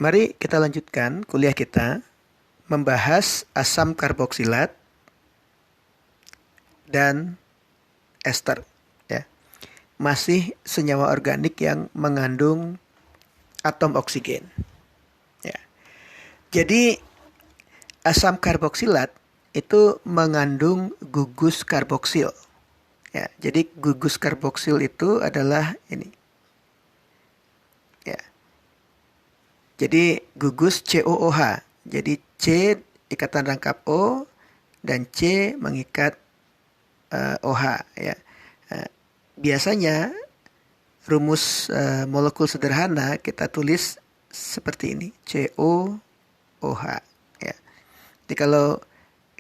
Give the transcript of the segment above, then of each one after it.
Mari kita lanjutkan kuliah kita membahas asam karboksilat dan ester. Ya. Masih senyawa organik yang mengandung atom oksigen. Ya. Jadi asam karboksilat itu mengandung gugus karboksil. Ya, jadi gugus karboksil itu adalah ini. Ya. Jadi gugus COOH. Jadi C ikatan rangkap O dan C mengikat OH. Ya. Biasanya rumus molekul sederhana kita tulis seperti ini, COOH. Ya. Jadi kalau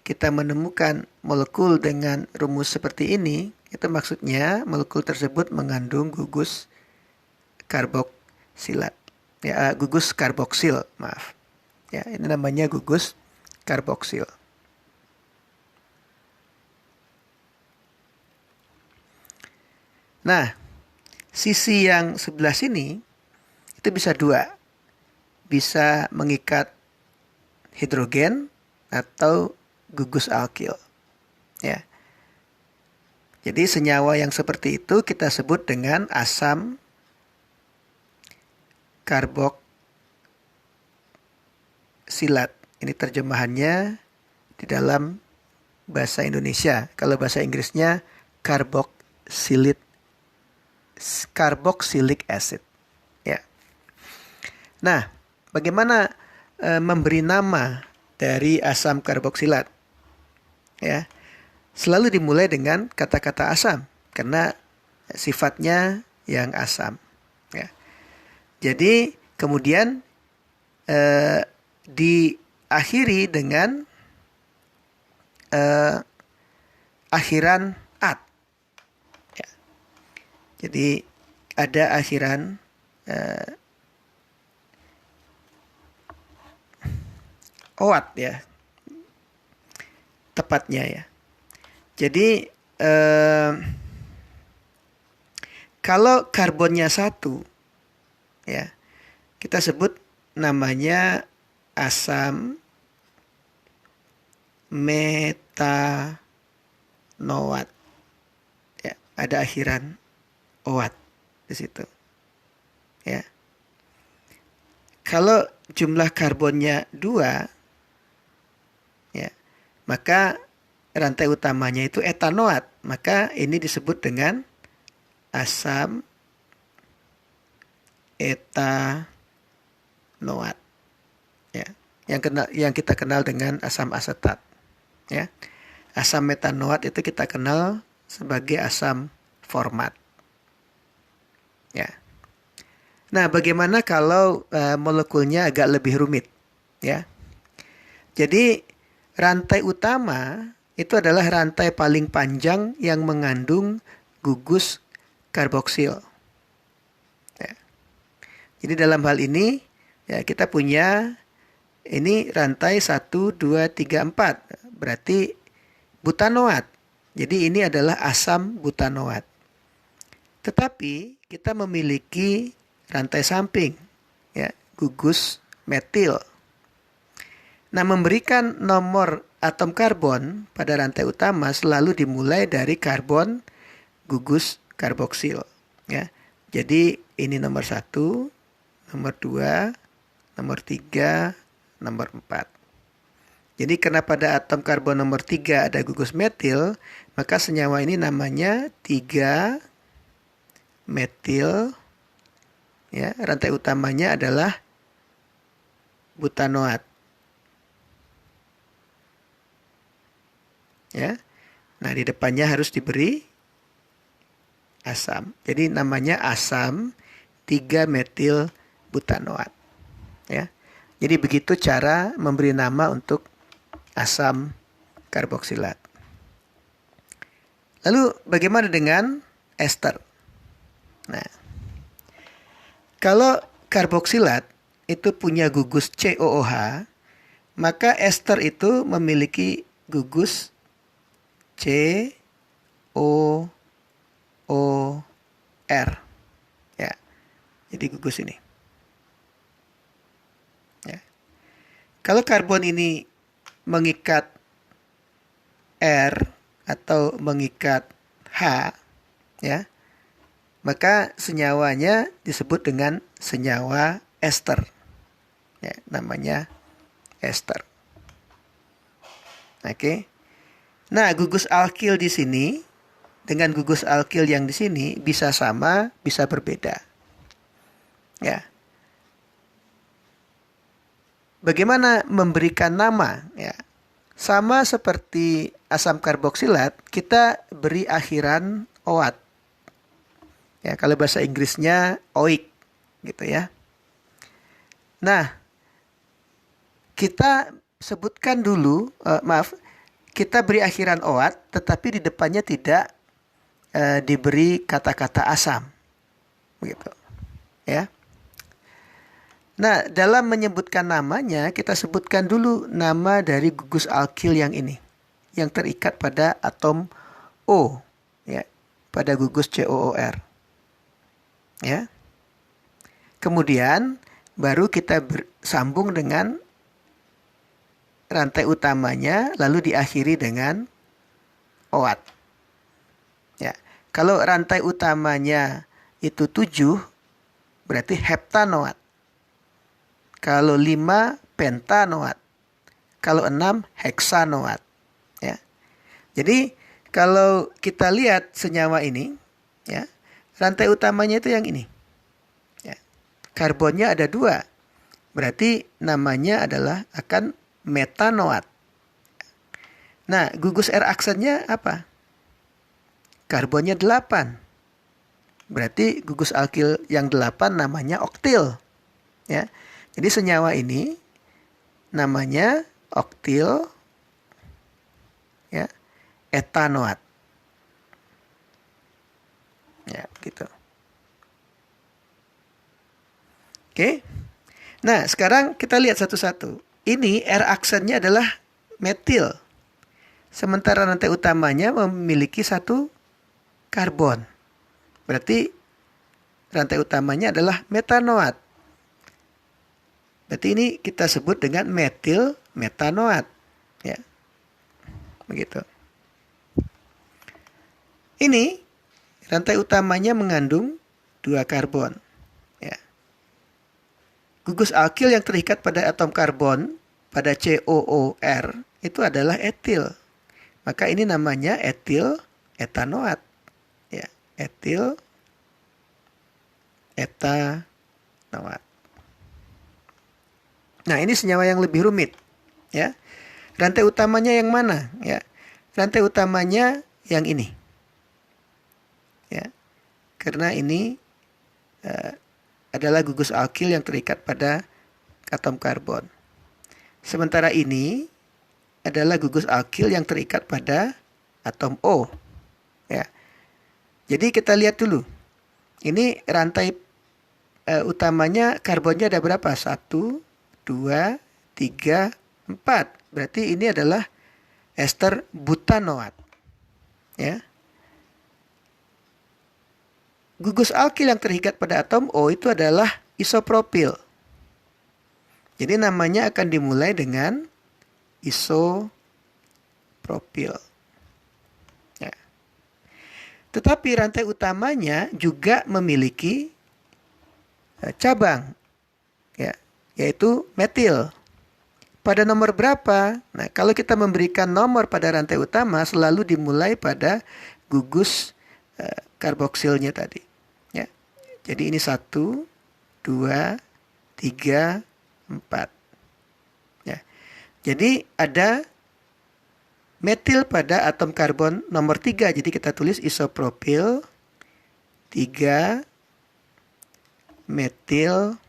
kita menemukan molekul dengan rumus seperti ini, itu maksudnya molekul tersebut mengandung gugus karboksilat. Ya, gugus karboksil, maaf. Ya, ini namanya gugus karboksil. Nah, sisi yang sebelah sini itu bisa dua. Bisa mengikat hidrogen atau gugus alkil. Ya. Jadi senyawa yang seperti itu kita sebut dengan asam karboksilat. Ini terjemahannya di dalam bahasa Indonesia. Kalau bahasa Inggrisnya carboxylic acid. Ya. Nah, bagaimana memberi nama dari asam karboksilat? Ya. Selalu dimulai dengan kata-kata asam karena sifatnya yang asam. Ya. Jadi kemudian diakhiri dengan akhiran at. Ya. Jadi ada akhiran oat ya, tepatnya ya. Jadi kalau karbonnya satu, ya kita sebut namanya asam metanoat. Ya, ada akhiran oat di situ. Ya. Kalau jumlah karbonnya 2, ya, maka rantai utamanya itu etanoat. Maka ini disebut dengan asam etanoat. Ya, yang kita kenal dengan asam asetat. Ya. Asam metanoat itu kita kenal sebagai asam format. Ya. Nah, bagaimana kalau molekulnya agak lebih rumit? Ya. Jadi rantai utama itu adalah rantai paling panjang yang mengandung gugus karboksil. Ya. Jadi dalam hal ini ya kita punya ini rantai 1, 2, 3, 4. Berarti butanoat. Jadi ini adalah asam butanoat. Tetapi kita memiliki rantai samping, ya, gugus metil. Nah, memberikan nomor atom karbon pada rantai utama selalu dimulai dari karbon gugus karboksil. Ya. Jadi ini nomor 1, nomor 2, nomor 3, nomor 4. Jadi karena pada atom karbon nomor 3 ada gugus metil, maka senyawa ini namanya 3 metil. Ya, rantai utamanya adalah butanoat. Ya. Nah, di depannya harus diberi asam. Jadi namanya asam 3 metil butanoat. Ya. Jadi begitu cara memberi nama untuk asam karboksilat. Lalu bagaimana dengan ester? Nah, kalau karboksilat itu punya gugus COOH, maka ester itu memiliki gugus COOR. Ya. Jadi gugus ini. Kalau karbon ini mengikat R atau mengikat H, ya, maka senyawanya disebut dengan senyawa ester. Ya, namanya ester. Oke. Nah, gugus alkil di sini dengan gugus alkil yang di sini bisa sama, bisa berbeda. Ya. Bagaimana memberikan nama? Ya. Sama seperti asam karboksilat, kita beri akhiran oat. Ya, kalau bahasa Inggrisnya oik, gitu ya. Nah, kita sebutkan dulu, kita beri akhiran oat, tetapi di depannya tidak diberi kata-kata asam, begitu, ya. Nah, dalam menyebutkan namanya, kita sebutkan dulu nama dari gugus alkil yang ini, yang terikat pada atom O, ya, pada gugus COOR, ya. Kemudian baru kita sambung dengan rantai utamanya, lalu diakhiri dengan OAT. Ya, kalau rantai utamanya itu 7, berarti heptanoat. Kalau 5, pentanoat. Kalau 6, heksanoat. Ya. Jadi kalau kita lihat senyawa ini, ya, rantai utamanya itu yang ini. Ya. Karbonnya ada 2. Berarti namanya adalah akan metanoat. Nah, gugus R aksennya apa? Karbonnya 8. Berarti gugus alkil yang 8 namanya oktil. Ya. Jadi senyawa ini namanya oktil, ya, etanoat. Ya, gitu. Oke. Nah, sekarang kita lihat satu-satu. Ini R aksennya adalah metil. Sementara rantai utamanya memiliki 1 karbon. Berarti rantai utamanya adalah metanoat. Berarti ini kita sebut dengan metil metanoat. Ya. Begitu. Ini rantai utamanya mengandung 2 karbon. Ya. Gugus alkil yang terikat pada atom karbon pada COOR itu adalah etil. Maka ini namanya etil etanoat. Ya, etil etanoat. Nah, ini senyawa yang lebih rumit, ya. Rantai utamanya yang mana, ya? Rantai utamanya yang ini. Ya. Karena ini adalah gugus alkil yang terikat pada atom karbon. Sementara ini adalah gugus alkil yang terikat pada atom O. Ya. Jadi kita lihat dulu. Ini rantai utamanya karbonnya ada berapa? 1, 2, 3, 4. Berarti ini adalah ester butanoat. Ya. Gugus alkil yang terikat pada atom O itu adalah isopropil. Jadi namanya akan dimulai dengan isopropil. Ya. Tetapi rantai utamanya juga memiliki cabang, ya, yaitu metil. Pada nomor berapa? Nah, kalau kita memberikan nomor pada rantai utama selalu dimulai pada gugus karboksilnya tadi. Ya. Jadi ini 1, 2, 3, 4. Ya. Jadi ada metil pada atom karbon nomor 3. Jadi kita tulis isopropil 3 metil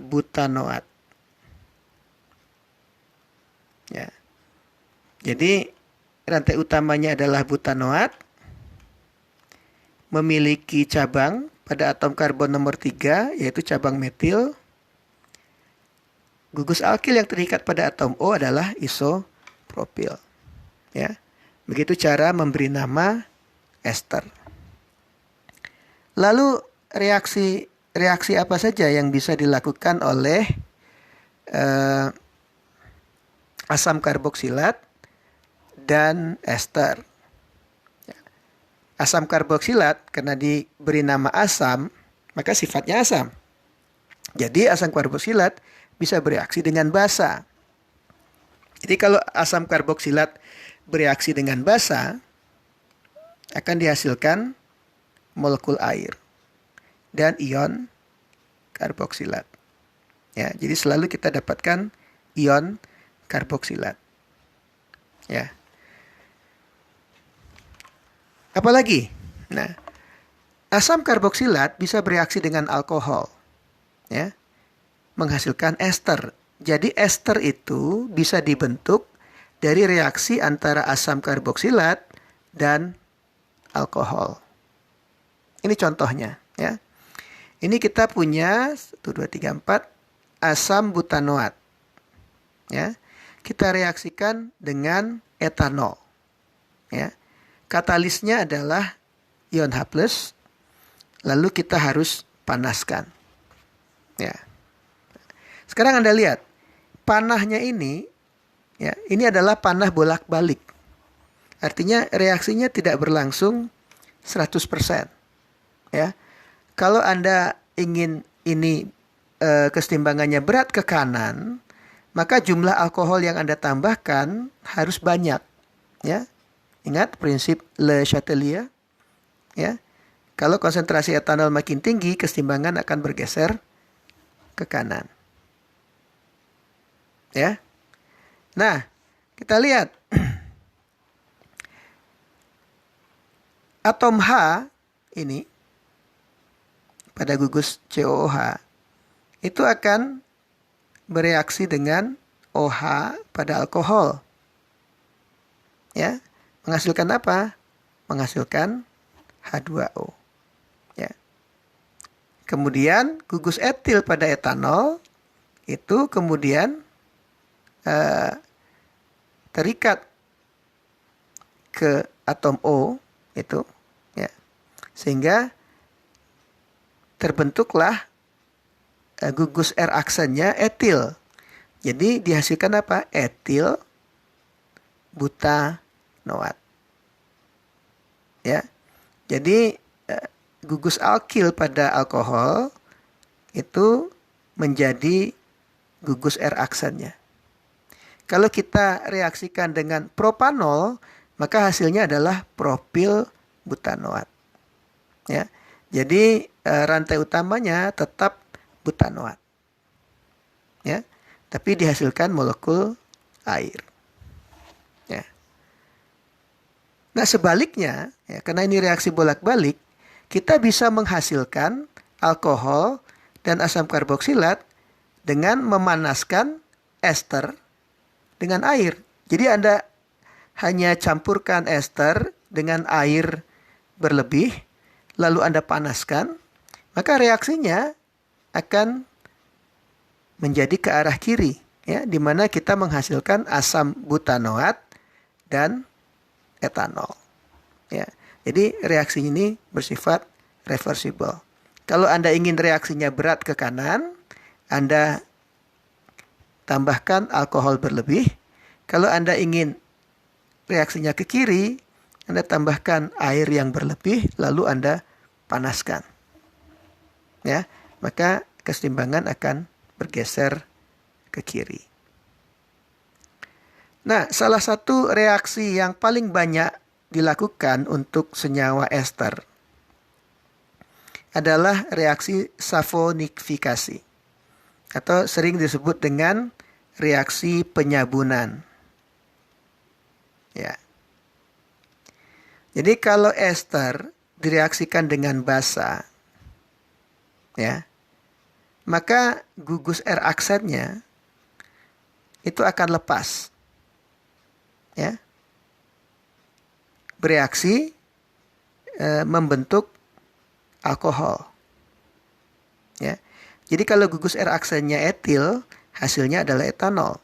butanoat. Ya. Jadi rantai utamanya adalah butanoat, memiliki cabang pada atom karbon nomor 3, yaitu cabang metil. Gugus alkil yang terikat pada atom O adalah isopropil. Ya. Begitu cara memberi nama ester. Lalu reaksi apa saja yang bisa dilakukan oleh eh, asam karboksilat dan ester. Asam karboksilat karena diberi nama asam, maka sifatnya asam. Jadi asam karboksilat bisa bereaksi dengan basa. Jadi kalau asam karboksilat bereaksi dengan basa, akan dihasilkan molekul air dan ion karboksilat. Ya, jadi selalu kita dapatkan ion karboksilat. Ya. Apalagi? Nah, asam karboksilat bisa bereaksi dengan alkohol, ya, menghasilkan ester. Jadi ester itu bisa dibentuk dari reaksi antara asam karboksilat dan alkohol. Ini contohnya, ya. Ini kita punya 1, 2, 3, 4 asam butanoat, ya. Kita reaksikan dengan etanol, ya. Katalisnya adalah ion H+, lalu kita harus panaskan. Ya. Sekarang Anda lihat, panahnya ini, ya, ini adalah panah bolak-balik. Artinya reaksinya tidak berlangsung 100%. Ya. Kalau Anda ingin ini kesetimbangannya berat ke kanan, maka jumlah alkohol yang Anda tambahkan harus banyak. Ya. Ingat prinsip Le Chatelier, ya. Kalau konsentrasi etanol makin tinggi, kesetimbangan akan bergeser ke kanan. Ya. Nah, kita lihat atom H ini pada gugus COOH itu akan bereaksi dengan OH pada alkohol. Ya. Menghasilkan apa? Menghasilkan H2O. Ya. Kemudian gugus etil pada etanol itu kemudian terikat ke atom O itu, ya, sehingga terbentuklah gugus R aksennya etil. Jadi dihasilkan apa? Etil butanoat. Ya. Jadi gugus alkil pada alkohol itu menjadi gugus R aksennya. Kalau kita reaksikan dengan propanol, maka hasilnya adalah propil butanoat. Ya. Jadi rantai utamanya tetap butanoat. Ya. Tapi dihasilkan molekul air. Ya. Nah, sebaliknya, ya, karena ini reaksi bolak-balik, kita bisa menghasilkan alkohol dan asam karboksilat dengan memanaskan ester dengan air. Jadi Anda hanya campurkan ester dengan air berlebih, lalu Anda panaskan, maka reaksinya akan menjadi ke arah kiri, ya, di mana kita menghasilkan asam butanoat dan etanol. Ya, jadi reaksi ini bersifat reversible. Kalau Anda ingin reaksinya berat ke kanan, Anda tambahkan alkohol berlebih. Kalau Anda ingin reaksinya ke kiri, Anda tambahkan air yang berlebih, lalu Anda panaskan. Ya, maka kesetimbangan akan bergeser ke kiri. Nah, salah satu reaksi yang paling banyak dilakukan untuk senyawa ester adalah reaksi savonifikasi atau sering disebut dengan reaksi penyabunan. Ya. Jadi kalau ester direaksikan dengan basa, ya, maka gugus R aksennya itu akan lepas. Ya. Bereaksi membentuk alkohol. Ya. Jadi kalau gugus R aksennya etil, hasilnya adalah etanol.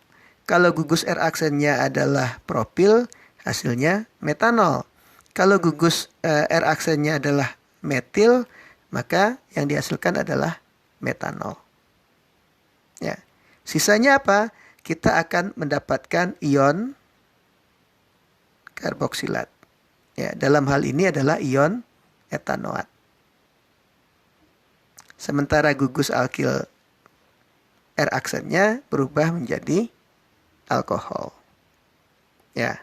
Kalau gugus R aksennya adalah propil, hasilnya metanol. Kalau gugus R aksennya adalah metil, maka yang dihasilkan adalah metanol. Ya. Sisanya apa? Kita akan mendapatkan ion karboksilat. Ya, dalam hal ini adalah ion etanoat. Sementara gugus alkil R aksennya berubah menjadi alkohol. Ya,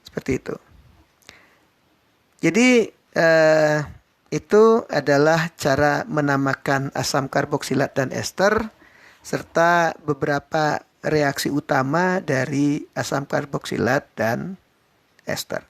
seperti itu. Jadi itu adalah cara menamakan asam karboksilat dan ester serta beberapa reaksi utama dari asam karboksilat dan ester.